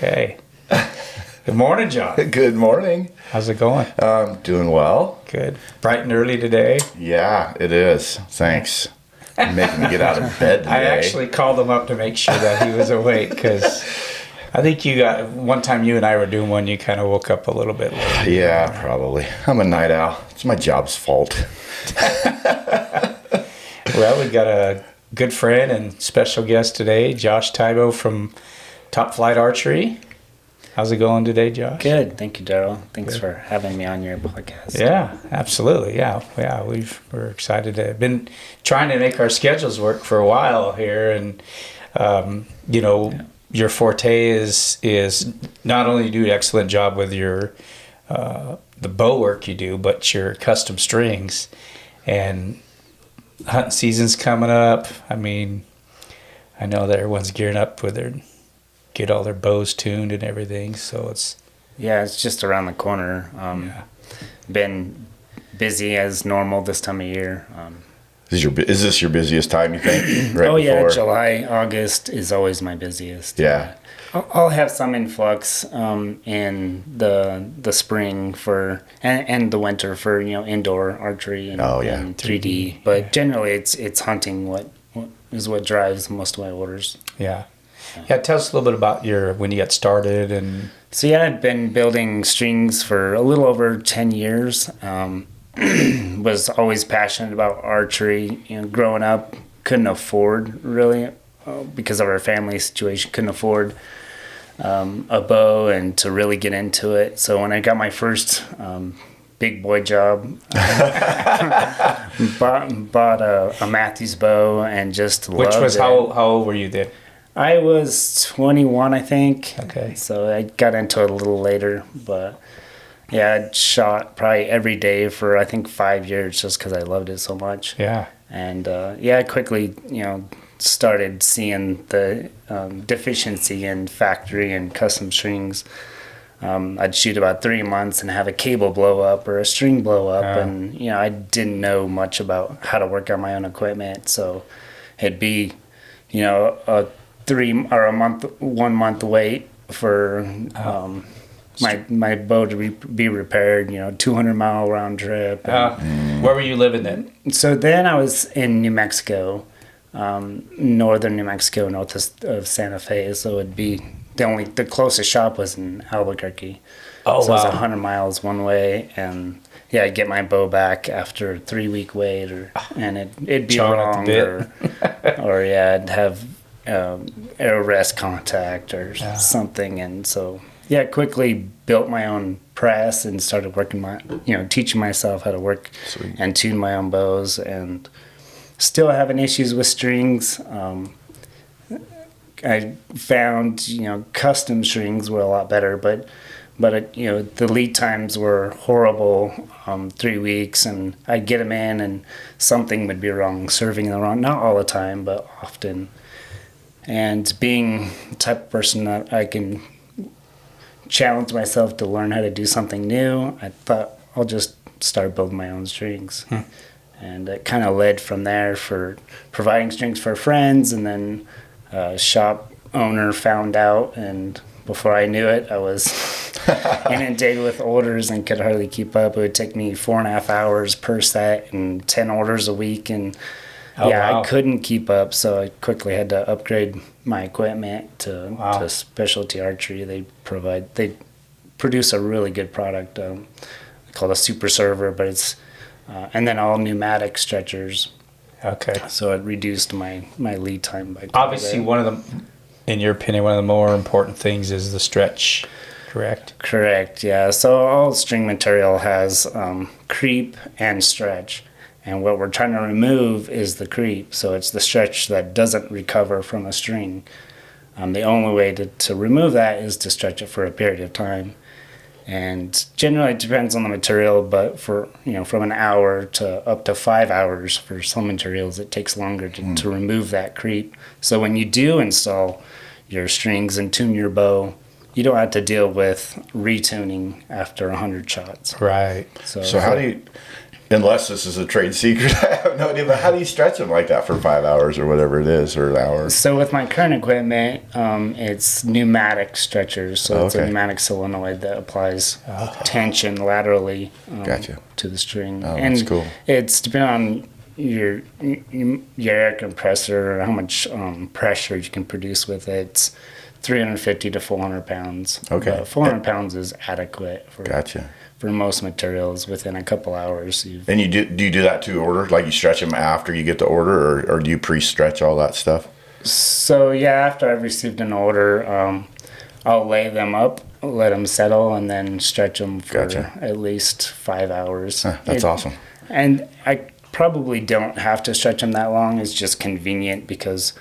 Okay. Good morning, John. Good morning. How's it going? Doing well. Good. Bright and early today. Yeah, it is. Thanks. You're making me get out of bed today. I actually called him up to make sure that he was awake because I think one time you and I were doing one, you kind of woke up a little bit late. Yeah, probably. I'm a night owl. It's my job's fault. Well, we've got a good friend and special guest today, Josh Tybo from Flight Archery. How's it going today, Josh? Good. Thank you, Daryl. Thanks for having me on your podcast. Yeah, absolutely. Yeah. We're excited to been trying to make our schedules work for a while here, and your forte is not only you do an excellent job with your the bow work you do, but your custom strings, and hunting season's coming up. I mean, I know that everyone's gearing up with get all their bows tuned and everything, so it's just around the corner. Been busy as normal this time of year. Is this your busiest time, you think? Right before? July, August is always my busiest. Yeah. I'll have some influx in the spring and the winter for indoor archery and 3D. But generally, it's hunting what drives most of my orders. Yeah. Yeah, tell us a little bit about when you got started and. So I'd been building strings for a little over 10 years. Was always passionate about archery. Growing up, couldn't afford really because of our family situation. Couldn't afford a bow and to really get into it. So when I got my first big boy job, bought a Matthews bow and just loved it. Which was how old were you then? I was 21, I think. Okay. So I got into it a little later, but yeah, I shot probably every day for I think 5 years just because I loved it so much. Yeah. And I quickly started seeing the deficiency in factory and custom strings. I'd shoot about 3 months and have a cable blow up or a string blow up, and I didn't know much about how to work on my own equipment, so it'd be a 1 month wait for my bow to be repaired, 200-mile round trip. Where were you living then? So then I was in New Mexico, northern New Mexico, north of Santa Fe. So it'd be the closest shop was in Albuquerque. Oh, so wow. it was 100 miles one way, and I'd get my bow back after a 3-week wait, and it'd be wrong, or I'd have air rest contact or something, and so quickly built my own press and started working teaching myself how to work and tune my own bows, and still having issues with strings. I found custom strings were a lot better, but the lead times were horrible. 3 weeks, and I'd get them in and something would be wrong, serving the wrong, not all the time but often. And being the type of person that I can challenge myself to learn how to do something new, I thought I'll just start building my own strings. And it kind of led from there for providing strings for friends, and then shop owner found out, and before I knew it, I was inundated with orders and could hardly keep up. It would take me 4.5 hours per set and 10 orders a week, and I couldn't keep up, so I quickly had to upgrade my equipment to Specialty Archery. They produce a really good product called a Super Server, but it's and then all pneumatic stretchers. Okay. So it reduced my lead time by obviously one of the, in your opinion, one of the more important things is the stretch, correct? Correct, yeah. So all string material has creep and stretch. And what we're trying to remove is the creep. So it's the stretch that doesn't recover from a string. The only way to remove that is to stretch it for a period of time. And generally it depends on the material, but for from an hour to up to 5 hours for some materials, it takes longer to remove that creep. So when you do install your strings and tune your bow, you don't have to deal with retuning after 100 shots. Right. So how do you... Unless this is a trade secret, I have no idea. But how do you stretch them like that for 5 hours or whatever it is, or an hour? So with my current equipment, it's pneumatic stretchers. So it's a Okay. pneumatic solenoid that applies tension laterally Gotcha. to the string. Oh, and that's cool. it's depending on your air compressor or how much pressure you can produce with it. It's 350 to 400 pounds. Okay. 400 pounds is adequate for Gotcha. for most materials. Within a couple hours, And do you do that to order? Like you stretch them after you get the order, or do you pre-stretch all that stuff? So yeah, after I've received an order, I'll lay them up, let them settle, and then stretch them for Gotcha. at least 5 hours. That's awesome. And I probably don't have to stretch them that long. It's just convenient because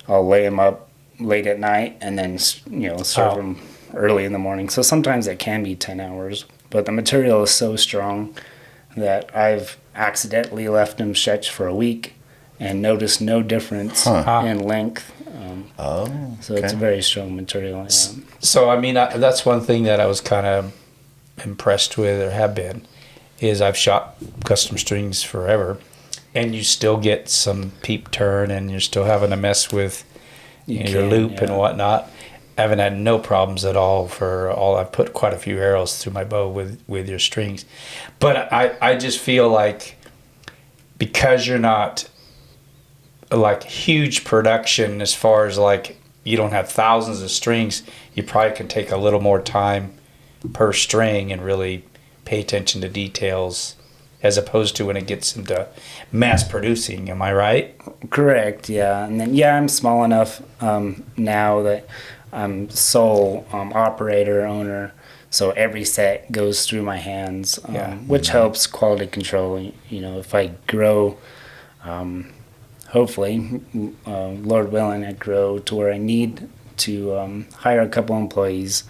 I'll lay them up late at night and then serve them early in the morning. So sometimes it can be 10 hours, but the material is so strong that I've accidentally left them stretched for a week and noticed no difference in length. So it's a very strong material. Yeah. So, I mean, that's one thing that I was kind of impressed with, or have been, is I've shot custom strings forever, and you still get some peep turn, and you're still having to mess with your loop and whatnot. I haven't had no problems at all I've put quite a few arrows through my bow with your strings. But I just feel like because you're not like huge production as far as like you don't have thousands of strings, you probably can take a little more time per string and really pay attention to details as opposed to when it gets into mass producing. Am I right? Correct, yeah. And then, I'm small enough now that I'm sole operator, owner, so every set goes through my hands, which helps quality control. If I grow, hopefully, Lord willing, I grow to where I need to hire a couple employees,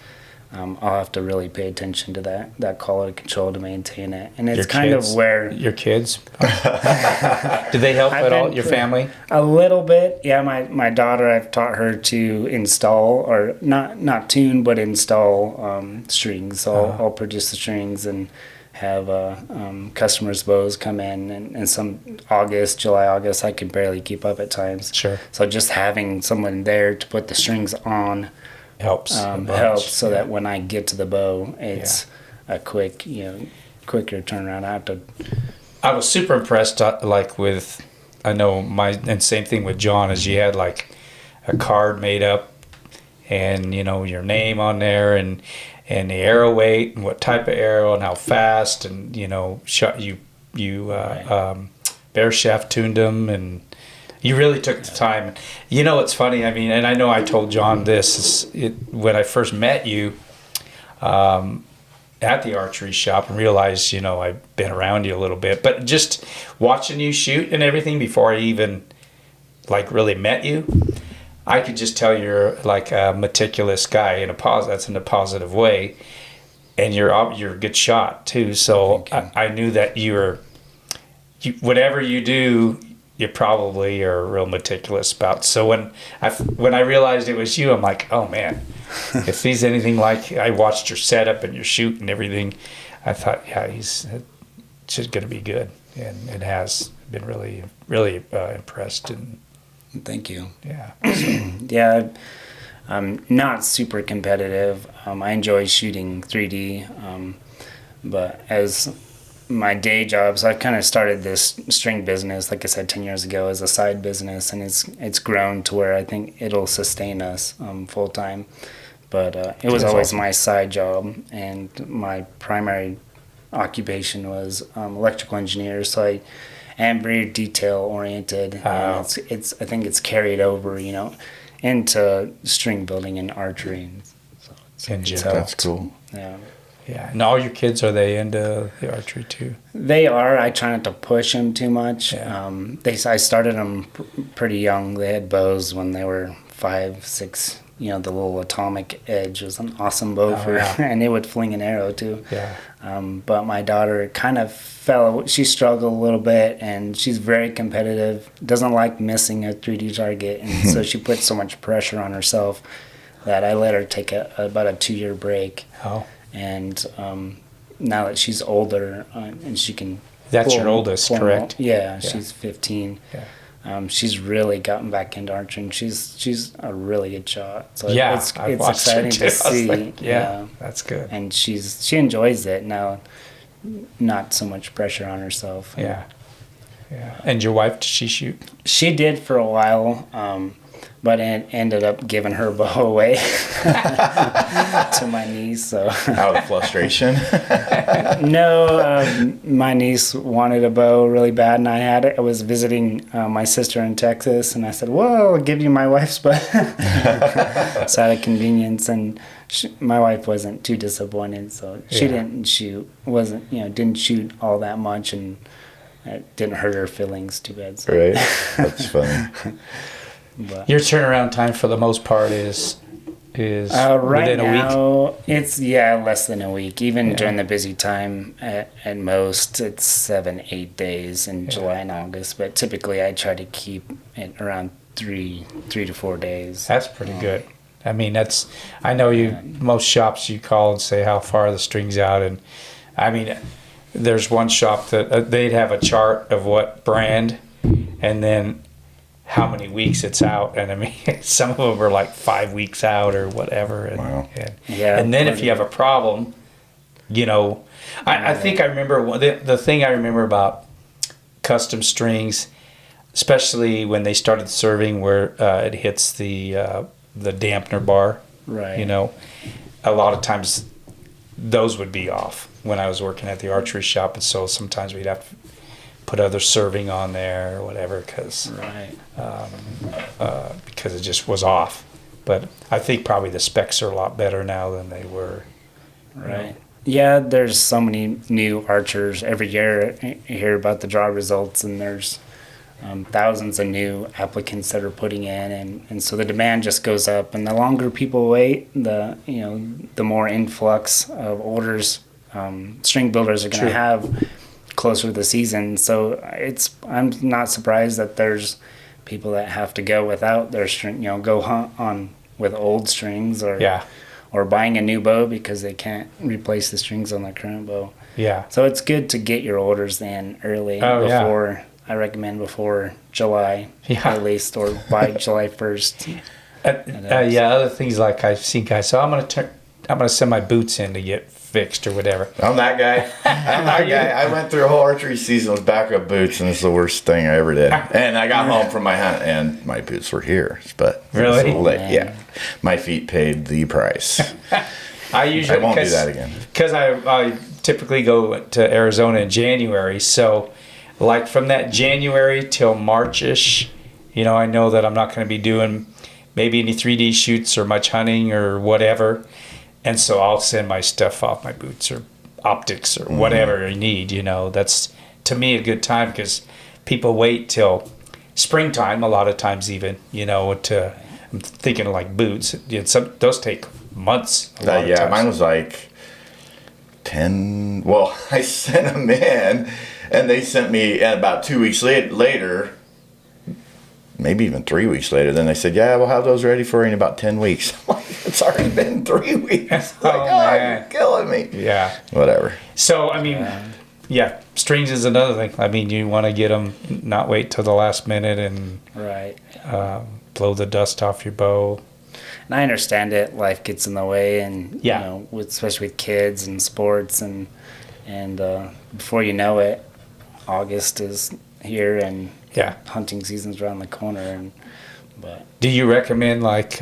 I'll have to really pay attention to that quality control to maintain it. And it's Your kind kids? of where... Your kids? Do they help at all, your family? A little bit, yeah. My daughter, I've taught her to install, or not tune, but install strings. So I'll purchase the strings and have customers' bows come in, and some July, August, I can barely keep up at times. Sure. So just having someone there to put the strings on Helps. helps, so that when I get to the bow, it's a quicker turnaround. I was super impressed, with, I know and same thing with John, is you had like a card made up and, your name on there and the arrow weight and what type of arrow and how fast and, shot you bear shaft tuned them, and you really took the time. It's funny, I mean, and I know I told John this, when I first met you, at the archery shop and realized, I've been around you a little bit, but just watching you shoot and everything before I even really met you, I could just tell you're like a meticulous guy that's in a positive way. And you're a good shot too. So I knew that whatever you do, you probably are real meticulous about. So when I realized it was you, I'm like, oh man, if he's anything like, I watched your setup and your shoot and everything, I thought, he's just going to be good. And it has been really, really impressed. And Thank you. Yeah. Yeah, I'm not super competitive. I enjoy shooting 3D, but as my day jobs, I kind of started this string business, like I said, 10 years ago as a side business, and it's grown to where I think it'll sustain us full time. But it was always my side job, and my primary occupation was electrical engineer. So I am very detail oriented. And I think it's carried over, into string building and archery. So that's cool. Yeah. Yeah, and all your kids, are they into the archery too? They are. I try not to push them too much. Yeah. I started them pretty young. They had bows when they were 5, 6. The little atomic edge was an awesome bow and it would fling an arrow too. Yeah. But my daughter kind of she struggled a little bit, and she's very competitive, doesn't like missing a 3D target, and so she puts so much pressure on herself that I let her take about a 2-year break. Oh. And now that she's older and she can That's your oldest, correct? Yeah, she's 15. Yeah. She's really gotten back into archery. She's a really good shot. So Yeah, it's I've watched her exciting too. to I was see. like, yeah, that's good. And she enjoys it now. Not so much pressure on herself. Yeah. Yeah. And your wife, did she shoot? She did for a while, but ended up giving her bow away to my niece. So Out of frustration. no, my niece wanted a bow really bad, and I had it. I was visiting my sister in Texas, and I said, "Well, I'll give you my wife's bow." So out of convenience, and my wife wasn't too disappointed. So she didn't shoot. Didn't shoot all that much, and it didn't hurt her feelings too bad. So. Right. That's funny. But, Your turnaround time for the most part is right within a week? now, it's less than a week. Even during the busy time, at most, it's 7-8 days in July and August. But typically, I try to keep it around 3 to 4 days. That's pretty good. I mean, I know most shops you call and say how far the string's out. And I mean, there's one shop that they'd have a chart of what brand and then how many weeks it's out. And I mean, some of them are like 5 weeks out or whatever. And, Wow. and then if you have a problem, I think I remember the thing I remember about custom strings, especially when they started serving where it hits the dampener bar. Right. A lot of times those would be off when I was working at the archery shop, and so sometimes we'd have to put other serving on there or whatever because it just was off. But I think probably the specs are a lot better now than they were. Right. Yeah, there's so many new archers every year. You hear about the draw results, and there's thousands of new applicants that are putting in, and so the demand just goes up. And the longer people wait, the more influx of orders string builders are going to have closer to the season. So I'm not surprised that there's people that have to go without their string, go hunt on with old strings or buying a new bow because they can't replace the strings on their current bow. Yeah. So it's good to get your orders in early I recommend before July at least, or by July 1st. Other things like I've seen guys, so I'm gonna send my boots in to get fixed or whatever. I'm that guy. I went through a whole archery season with backup boots, and it's the worst thing I ever did. And I got home from my hunt, and my boots were here. But really, my feet paid the price. I won't do that again because I typically go to Arizona in January. So, like from that January till March-ish, I know that I'm not going to be doing maybe any 3D shoots or much hunting or whatever. And so I'll send my stuff off, my boots or optics or whatever I need. That's to me a good time because people wait till springtime a lot of times even. I'm thinking like boots. Those take months. Mine was like 10. Well, I sent them in, and they sent me about 2 weeks later. Maybe even 3 weeks later. Then they said, we'll have those ready for you in about 10 weeks. I'm like, it's already been 3 weeks. You're killing me. Yeah. Whatever. So, I mean, strings is another thing. I mean, you want to get them, not wait till the last minute and blow the dust off your bow. And I understand it. Life gets in the way, and especially with kids and sports, and before you know it, August is here, and hunting season's around the corner. But do you recommend like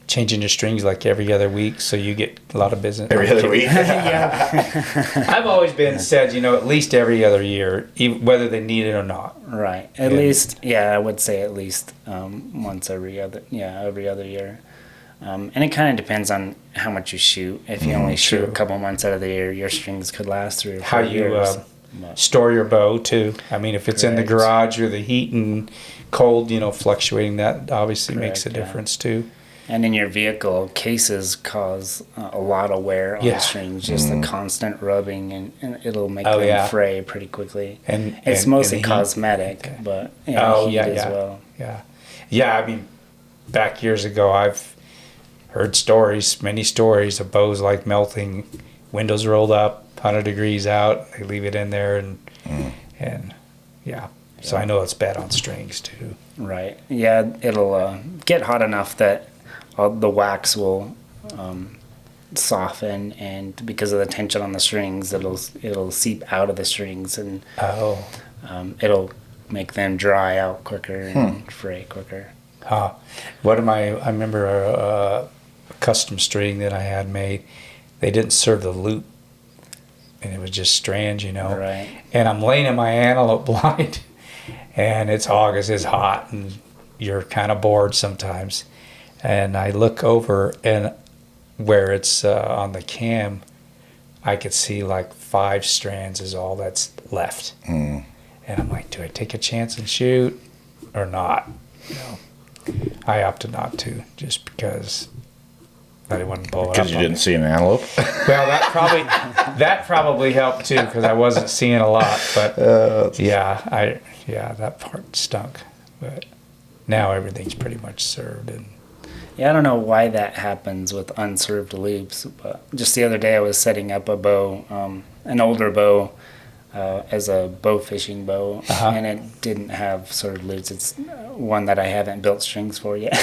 changing your strings like every other week so you get a lot of business? Every other week? I've always been said, at least every other year, whether they need it or not. Right. At least, I would say at least once every other year. And it kind of depends on how much you shoot. If you only shoot a couple months out of the year, your strings could last 3 or 4 years. Store your bow too. I mean, if it's in the garage or the heat and cold, fluctuating, that obviously makes a difference too. And in your vehicle, cases cause a lot of wear on the strings. Just the constant rubbing, and it'll make them fray pretty quicky. And it's mostly cosmetic, but heat as well. Yeah. I mean, back years ago, I've heard many stories of bows like melting, windows rolled up, 100 degrees out. They leave it in there, and And so I know it's bad on strings too. Right. Yeah, it'll get hot enough that the wax will soften, and because of the tension on the strings, it'll seep out of the strings, and it'll make them dry out quicker and fray quicker. I remember a custom string that I had made. They didn't serve the loop, and it was just strands, Right. And I'm laying in my antelope blind, and it's August, it's hot, and you're kind of bored sometimes. And I look over, and where it's on the cam, I could see like 5 strands is all that's left. And I'm like, do I take a chance and shoot or not? I opted not to, just because I didn't want to blow it up. Because you didn't see an antelope? Well, that probably helped too, because I wasn't seeing a lot. But that part stunk. But now everything's pretty much served. And I don't know why that happens with unserved loops, but just the other day I was setting up a bow, an older bow, as a bow fishing bow, and it didn't have served loops. It's one that I haven't built strings for yet.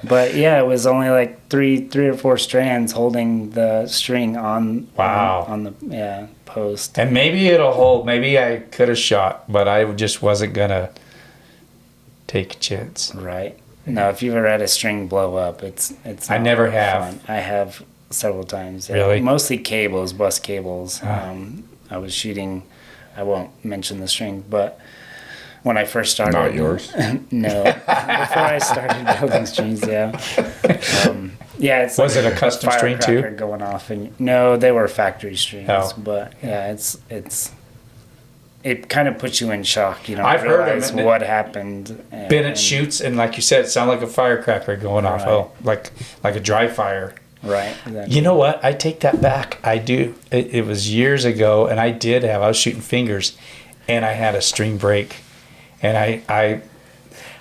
But it was only like three or 4 strands holding the string on the post. And maybe it'll hold. Maybe I could have shot, but I just wasn't gonna take a chance. Right. No, if you've ever had a string blow up, it's I never have. fun. I have several times. Really? Mostly cables, bus cables. I was shooting, I won't mention the string, but when I first started. Not yours? No. Before I started building strings, it's Was it a custom string too? Firecracker going off, and no, they were factory strings. Oh. But it kind of puts you in shock. I've heard of it. What happened. Bennett shoots, and like you said, it sounded like a firecracker going off. Right. Oh, like a dry fire. Right. Exactly. You know what? I take that back. I do. It was years ago, and I was shooting fingers, and I had a string break, and I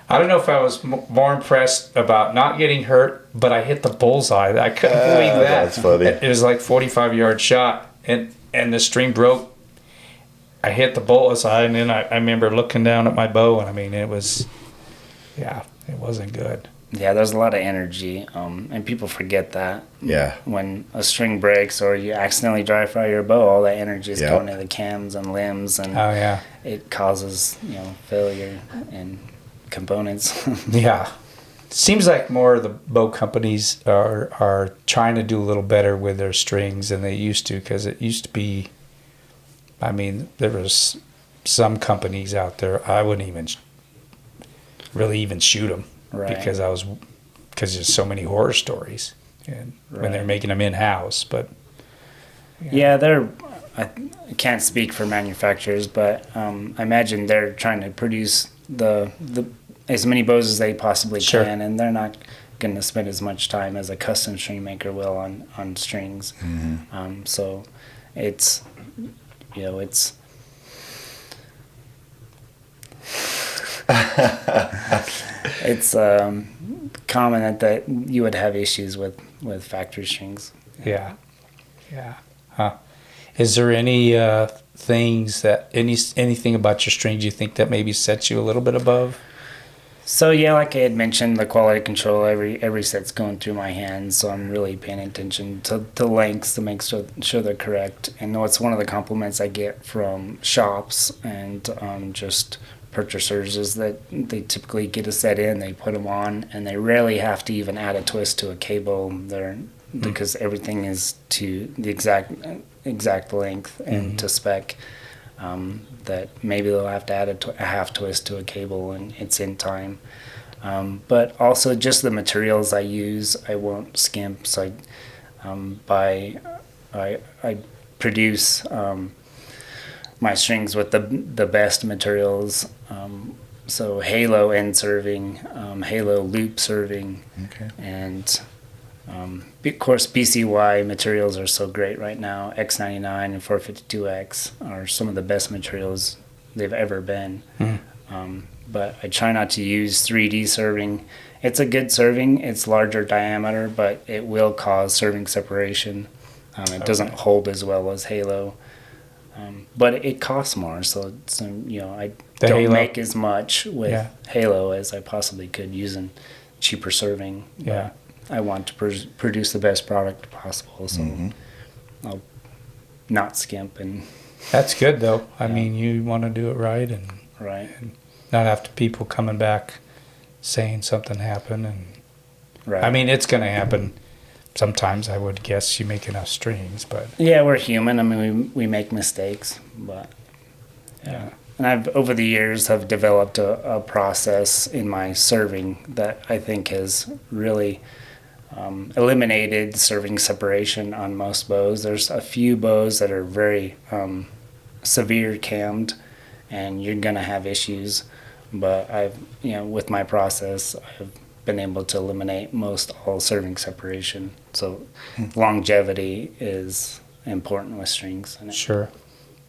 don't know if I was more impressed about not getting hurt, but I hit the bullseye. I couldn't believe that. That's funny. It was like 45-yard shot, and the string broke. I hit the bullseye, and then I remember looking down at my bow, and I mean, it was, it wasn't good. Yeah, there's a lot of energy, and people forget that. Yeah. When a string breaks or you accidentally dry fire your bow, all that energy is going to the cams and limbs, and it causes failure in components. Yeah. Seems like more of the bow companies are trying to do a little better with their strings than they used to, because it used to be, I mean, there was some companies out there I wouldn't even really even shoot them. Right. Because there's so many horror stories, and when they're making them in house. But I can't speak for manufacturers, but I imagine they're trying to produce the as many bows as they possibly can, and they're not going to spend as much time as a custom string maker will on strings. Mm-hmm. So it's it's common that you would have issues with factory strings. Yeah. Huh. Is there any anything about your strings you think that maybe sets you a little bit above? So like I had mentioned, the quality control, every set's going through my hands, so I'm really paying attention to lengths to make sure they're correct. And it's one of the compliments I get from shops and just purchasers is that they typically get a set in, they put them on, and they rarely have to even add a twist to a cable there, because everything is to the exact length and to spec. That maybe they'll have to add a half twist to a cable, and it's in time. But also just the materials I use, I won't skimp. So I produce my strings with the best materials. So Halo end serving, Halo loop serving, and of course BCY materials are so great right now. X99 and 452X are some of the best materials they've ever been. But I try not to use 3D serving. It's a good serving. It's larger diameter, but it will cause serving separation. It doesn't hold as well as Halo. But it costs more, so I The don't Halo. make as much with Yeah. Halo as I possibly could using cheaper serving. Yeah. But I want to produce the best product possible, so I'll not skimp and That's good though. I mean, you want to do it right and right. not have to people coming back saying something happened. And Right. I mean, it's going to happen. Sometimes I would guess you make enough strings, but Yeah, we're human. I mean, we make mistakes, but yeah. And I've over the years have developed a process in my serving that I think has really eliminated serving separation on most bows. There's a few bows that are very severe cammed, and you're gonna have issues. But I've with my process, I've been able to eliminate most all serving separation. So longevity is important with strings, and Sure.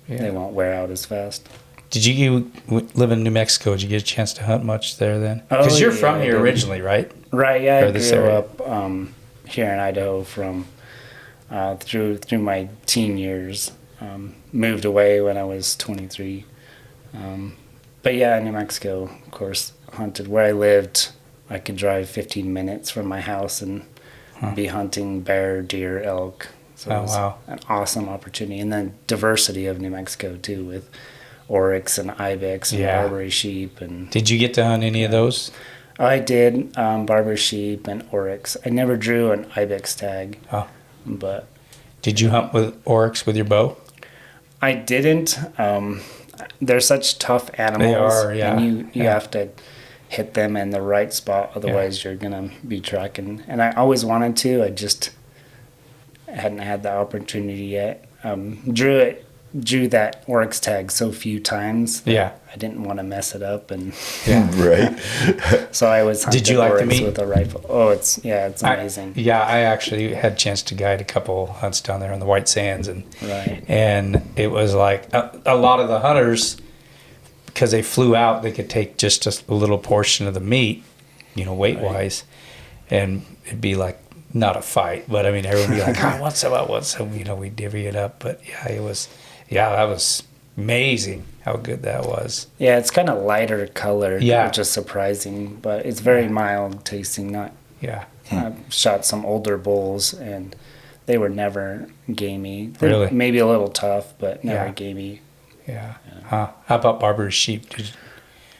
they Yeah. won't wear out as fast. Did you live in New Mexico? Did you get a chance to hunt much there then? Because Oh, you're yeah, from I here did. originally, right? Right, yeah, Or I this grew area. up here in Idaho from through my teen years. Moved away when I was 23. But yeah, New Mexico, of course, hunted. Where I lived, I could drive 15 minutes from my house and be hunting bear, deer, elk. So Oh, it was wow. an awesome opportunity. And then diversity of New Mexico, too, with oryx and ibex and Yeah. Barbary sheep. And Did you get to hunt any of those? I did Barbary sheep and oryx. I never drew an ibex tag, Oh. but Did you hunt with oryx with your bow? I didn't. They're such tough animals. They are, yeah. And you Yeah. have to hit them in the right spot, otherwise you're gonna be tracking. And I always wanted to. I just hadn't had the opportunity yet. Drew that oryx tag so few times that Yeah. I didn't want to mess it up, and Right. so I was hunting Did you like the oryx meat? with a rifle. Oh, it's amazing. I actually had a chance to guide a couple hunts down there on the White Sands, and Right. it was like a lot of the hunters, because they flew out, they could take just a little portion of the meat, weight wise, and it'd be like not a fight, but I mean everyone would be like, I want some, we divvy it up. But that was amazing how good that was. Yeah, it's kind of lighter colored, Yeah. which is surprising, but it's very mild tasting. Not Yeah. I've shot some older bulls, and they were never gamey. They're Really? maybe a little tough, but never Yeah. gamey. Yeah. Huh. How about Barbary sheep?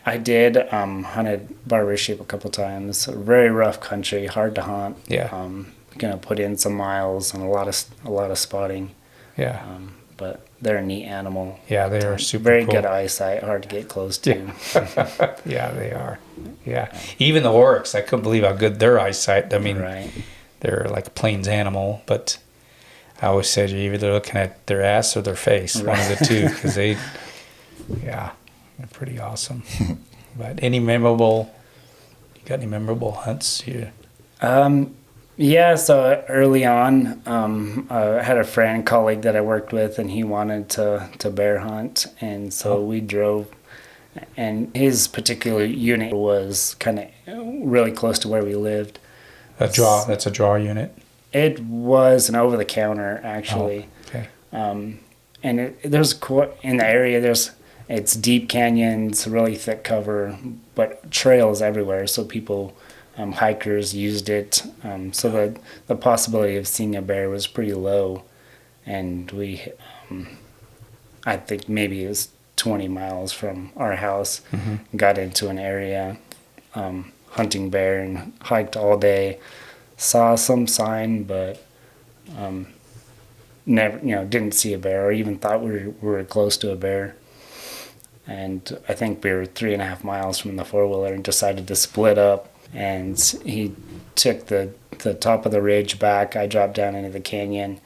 I did hunted Barbary sheep a couple times. Very rough country, hard to hunt. Yeah. Gonna put in some miles and a lot of spotting. Yeah. But they're a neat animal. Yeah, they are super Very cool. good eyesight, hard to get close to. Yeah, they are. Yeah. Even the oryx, I couldn't believe how good their eyesight. I mean, Right. they're like a plains animal, but I always said you're either looking at their ass or their face, one of the two, because they're pretty awesome. But you got any memorable hunts? Yeah, so early on, I had a colleague that I worked with, and he wanted to bear hunt, and so we drove, and his particular unit was kind of really close to where we lived. That's a draw unit. It was an over-the-counter, actually. Oh, okay. And in the area, it's deep canyons, really thick cover, but trails everywhere, so people... hikers used it, so the possibility of seeing a bear was pretty low, and we, I think maybe it was 20 miles from our house, got into an area, hunting bear, and hiked all day, saw some sign, but never, didn't see a bear or even thought we were close to a bear. And I think we were 3.5 miles from the four-wheeler and decided to split up. And he took the top of the ridge back. I dropped down into the canyon,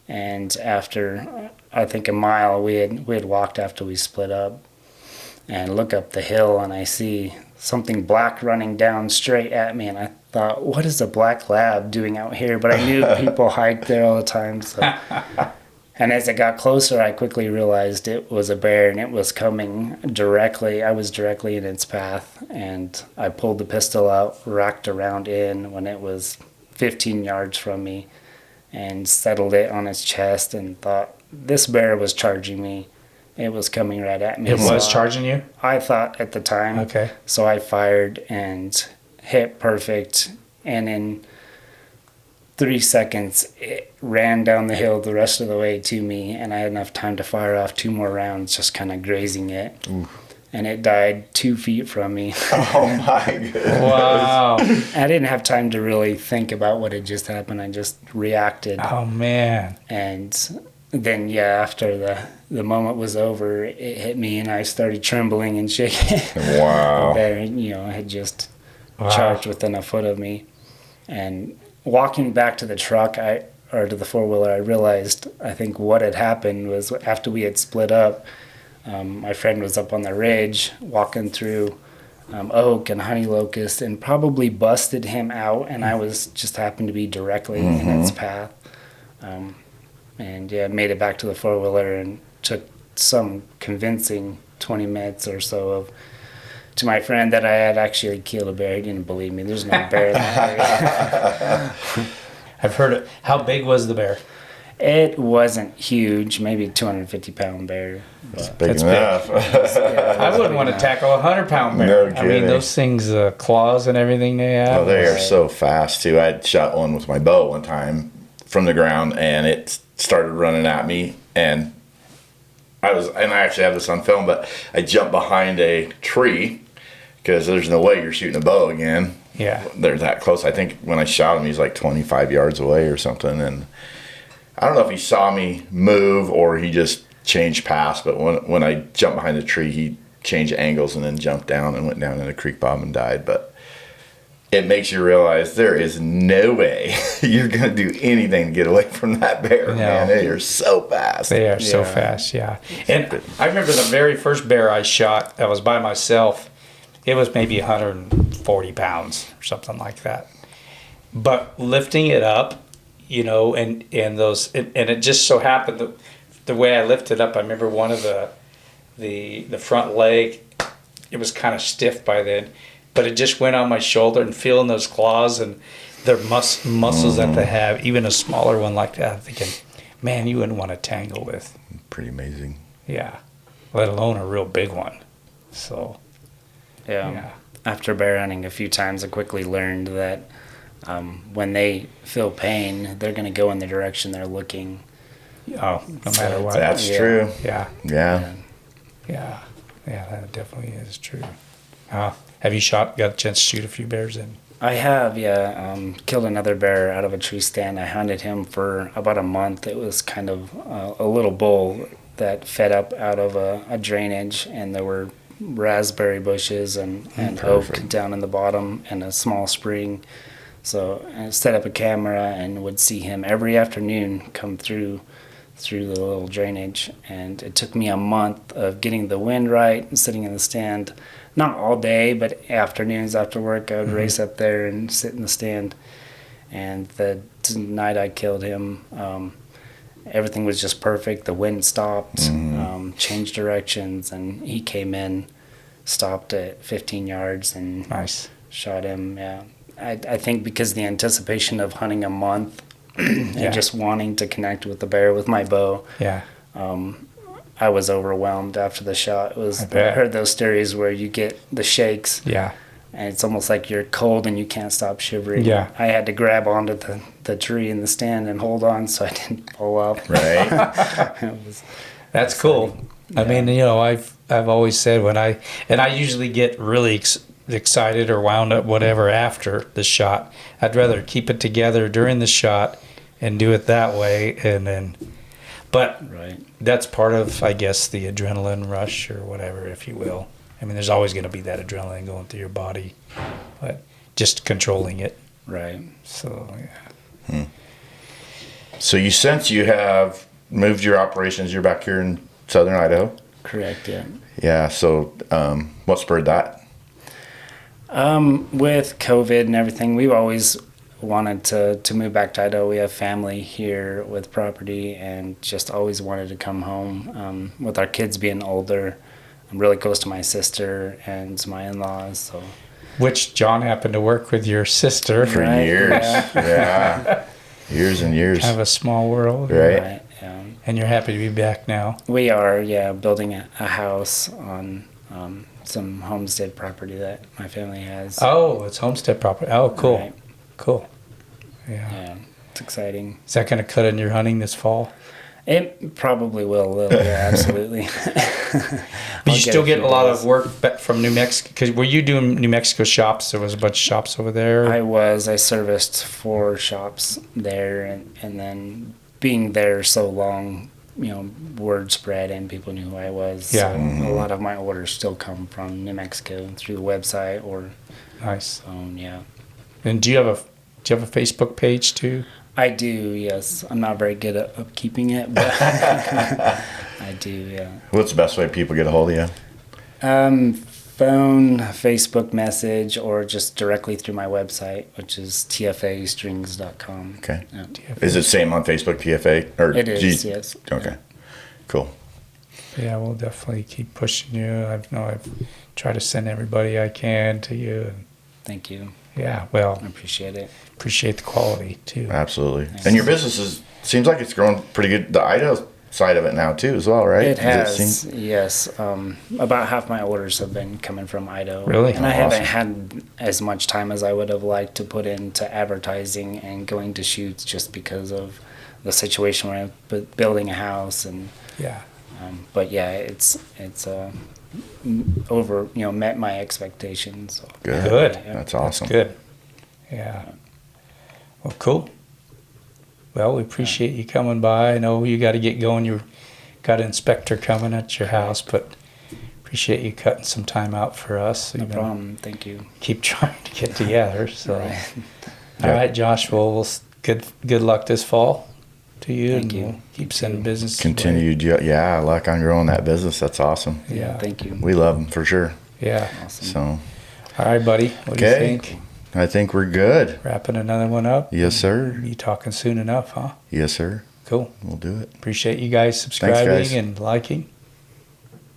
and after I think a mile, we had walked after we split up, and look up the hill, and I see something black running down straight at me, and I thought, what is a black lab doing out here? But I knew people hiked there all the time. So. And as it got closer, I quickly realized it was a bear, and it was coming directly. I was directly in its path, and I pulled the pistol out, racked around in when it was 15 yards from me, and settled it on his chest and thought, this bear was charging me. It was coming right at me. It was So charging you? I thought at the time. Okay. So I fired and hit perfect. And in 3 seconds, it ran down the hill the rest of the way to me. And I had enough time to fire off 2 more rounds, just kind of grazing it. Ooh. And it died 2 feet from me. Oh my goodness. Wow. I didn't have time to really think about what had just happened. I just reacted. Oh, man. And then, after the moment was over, it hit me and I started trembling and shaking. Wow. The bear, had just charged within a foot of me. And walking back to the truck, or to the four-wheeler, I realized, I think what had happened was after we had split up, my friend was up on the ridge walking through oak and honey locust and probably busted him out, and I was just happened to be directly in its path. Made it back to the four-wheeler and took some convincing 20 minutes or so to my friend that I had actually killed a bear. He didn't believe me. There's no bear in that area. I've heard it. How big was the bear? It wasn't huge, maybe a 250-pound bear. It's big enough. I wouldn't want to tackle a 100-pound bear. No I kidding. mean, those things, claws and everything they have. Oh, they are so fast too. I shot one with my bow one time from the ground, and it started running at me, and I actually have this on film, but I jumped behind a tree because there's no way you're shooting a bow again. Yeah. They're that close. I think when I shot him, he's like 25 yards away or something, and I don't know if he saw me move or he just changed paths, but when I jumped behind the tree, he changed angles and then jumped down and went down in a creek bottom and died. But it makes you realize there is no way you're going to do anything to get away from that bear, man. They are so fast. They are so fast, yeah. And I remember the very first bear I shot that was by myself, it was maybe 140 pounds or something like that. But lifting it up, and it just so happened that the way I lifted up, I remember one of the front leg, it was kind of stiff by then, but it just went on my shoulder and feeling those claws and their muscles that they have, even a smaller one like that, I'm thinking, man, you wouldn't want to tangle with. Pretty amazing. Yeah, let alone a real big one. So, yeah. After bear hunting a few times, I quickly learned that when they feel pain, they're going to go in the direction they're looking. Oh, no matter what. That's true. Yeah. Yeah. Yeah, that definitely is true. Have you got a chance to shoot a few bears in? I have, killed another bear out of a tree stand. I hunted him for about a month. It was kind of a little bull that fed up out of a drainage, and there were raspberry bushes and oak down in the bottom and a small spring. So I set up a camera and would see him every afternoon come through the little drainage. And it took me a month of getting the wind right and sitting in the stand. Not all day, but afternoons after work, I would race up there and sit in the stand. And the night I killed him, everything was just perfect. The wind stopped, changed directions, and he came in, stopped at 15 yards, and shot him. Yeah, I think because the anticipation of hunting a month and just wanting to connect with the bear with my bow. Yeah. I was overwhelmed after the shot. I heard those stories where you get the shakes. Yeah. And it's almost like you're cold and you can't stop shivering. Yeah. I had to grab onto the tree in the stand and hold on so I didn't fall off. Right. That's cool. Yeah. I mean, I've always said I usually get really excited or wound up whatever after the shot. I'd rather keep it together during the shot and do it that way, but that's part of, I guess, the adrenaline rush or whatever, if you will. I mean, there's always going to be that adrenaline going through your body, but just controlling it. Right. So, yeah. So since you have moved your operations, you're back here in southern Idaho? Correct, yeah. Yeah, so what spurred that? With COVID and everything, we've always wanted to move back to Idaho. We have family here with property and just always wanted to come home. With our kids being older, I'm really close to my sister and my in-laws. So, which John happened to work with your sister for years. Yeah. Years and years. Kind of a small world. Right. Right. Yeah. And you're happy to be back now. We are, yeah, building a house on some homestead property that my family has. Oh, it's homestead property. Oh, cool. Right. Cool. Yeah. Yeah, it's exciting. Is that going to cut in your hunting this fall? It probably will a little bit, absolutely. But you still get a lot of work back from New Mexico. Because were you doing New Mexico shops? There was a bunch of shops over there. I serviced 4 shops there, and then being there so long, word spread and people knew who I was. Yeah. So a lot of my orders still come from New Mexico through the website or Nice. phone. Yeah. And do you have a Facebook page too? I do, yes. I'm not very good at upkeeping it, but I do, yeah. What's the best way people get a hold of you? Phone, Facebook message, or just directly through my website, which is tfastrings.com. Okay. Yeah. Is it same on Facebook, TFA? Or It is, yes. Okay. Cool. Yeah, we'll definitely keep pushing you. I've tried to send everybody I can to you. Thank you. Yeah, well, I appreciate it. appreciate the quality too. Absolutely. And your business seems like it's growing pretty good. The Idaho side of it now too, as well, right? It Does has, yes. About half my orders have been coming from Idaho. Really? And I Awesome. haven't had as much time as I would have liked to put into advertising and going to shoots just because of the situation where I'm building a house. And Yeah. but yeah, it's over, met my expectations. So. Good. Yeah. That's awesome. Good. Yeah. Well, cool. Well, we appreciate you coming by. I know you got to get going. You got an inspector coming at your house, but appreciate you cutting some time out for us. No problem. Thank you. Keep trying to get together. So, Right. all right, Josh. Well, good luck this fall to you. Thank and you. We'll keep sending business. Continued, yeah, luck on growing that business. That's awesome. Yeah. Thank you. We love them for sure. Yeah. Awesome. So, All right, buddy. What do you Okay. think? I think we're good. Wrapping another one up. Yes, sir. Be talking soon enough, huh? Yes, sir. Cool. We'll do it. Appreciate you guys subscribing guys. and liking.